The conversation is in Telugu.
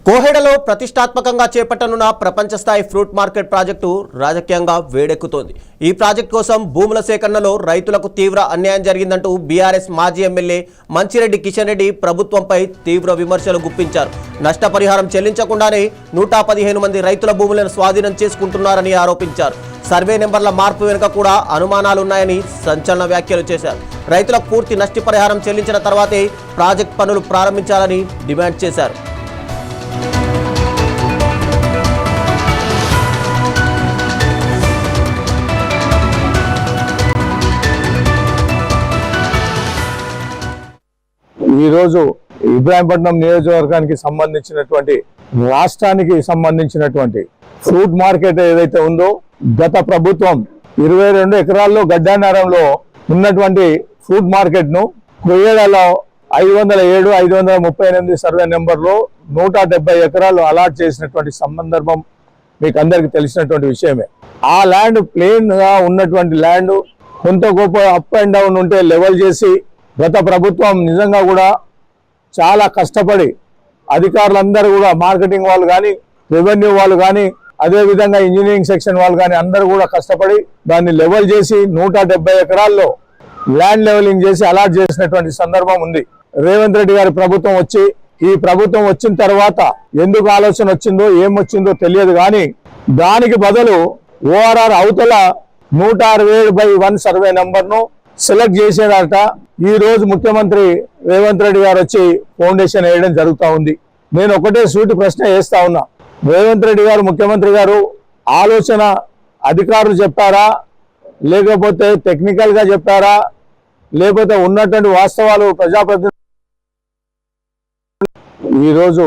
కోహెడలో ప్రతిష్టాత్మకంగా చేపట్టనున్న ప్రపంచ స్థాయి ఫ్రూట్ మార్కెట్ ప్రాజెక్టు రాజకీయంగా వేడెక్కుతోంది। ఈ ప్రాజెక్టు కోసం భూముల సేకరణలో రైతులకు తీవ్ర అన్యాయం జరిగిందంటూ బీఆర్ఎస్ మాజీ ఎమ్మెల్యే మంచిరెడ్డి కిషన్ రెడ్డి ప్రభుత్వంపై తీవ్ర విమర్శలు గుప్పించారు। నష్టపరిహారం చెల్లించకుండానే 115 మంది రైతుల భూములను స్వాధీనం చేసుకుంటున్నారని ఆరోపించారు। సర్వే నెంబర్ల మార్పు వెనుక కూడా అనుమానాలున్నాయని సంచలన వ్యాఖ్యలు చేశారు। రైతులకు పూర్తి నష్టపరిహారం చెల్లించిన తర్వాతే ప్రాజెక్టు పనులు ప్రారంభించాలని డిమాండ్ చేశారు। ఈరోజు ఇబ్రాహీంపట్నం నియోజకవర్గానికి సంబంధించినటువంటి రాష్ట్రానికి సంబంధించినటువంటి ఫ్రూట్ మార్కెట్ ఏదైతే ఉందో గత ప్రభుత్వం 22 ఎకరాల్లో గడ్డానారంలో ఉన్నటువంటి ఫ్రూట్ మార్కెట్ ను కొయ్యేడలో 507, 538 సర్వే నెంబర్లో 170 ఎకరాలు అలాట్ చేసినటువంటి సందర్భం మీకు అందరికి తెలిసినటువంటి విషయమే। ఆ ల్యాండ్ ప్లేన్ గా ఉన్నటువంటి ల్యాండ్ కొంత గొప్ప అప్ అండ్ డౌన్ ఉంటే లెవెల్ చేసి గత ప్రభుత్వం నిజంగా కూడా చాలా కష్టపడి అధికారులందరూ కూడా మార్కెటింగ్ వాళ్ళు కానీ రెవెన్యూ వాళ్ళు కానీ అదేవిధంగా ఇంజనీరింగ్ సెక్షన్ వాళ్ళు కానీ అందరూ కూడా కష్టపడి దాన్ని లెవెల్ చేసి 170 ఎకరాల్లో ల్యాండ్ లెవెలింగ్ చేసి అలాట్ చేసినటువంటి సందర్భం ఉంది। రేవంత్ రెడ్డి గారి ప్రభుత్వం వచ్చి ఈ ప్రభుత్వం వచ్చిన తర్వాత ఎందుకు ఆలోచన వచ్చిందో ఏమొచ్చిందో తెలియదు కానీ దానికి బదులు ఓఆర్ఆర్ అవతల 167/1 సర్వే నెంబర్ను సెలెక్ట్ చేసేదట। ఈ రోజు ముఖ్యమంత్రి రేవంత్ రెడ్డి గారు వచ్చి ఫౌండేషన్ వేయడం జరుగుతూ ఉంది। నేను ఒకటే సూటి ప్రశ్న వేస్తా ఉన్నా, రేవంత్ రెడ్డి గారు ముఖ్యమంత్రి గారు ఆలోచన అధికారులు చెప్పారా, లేకపోతే టెక్నికల్ గా చెప్పారా, లేకపోతే ఉన్నటువంటి వాస్తవాలు ప్రజాప్రతినిధులు ఈరోజు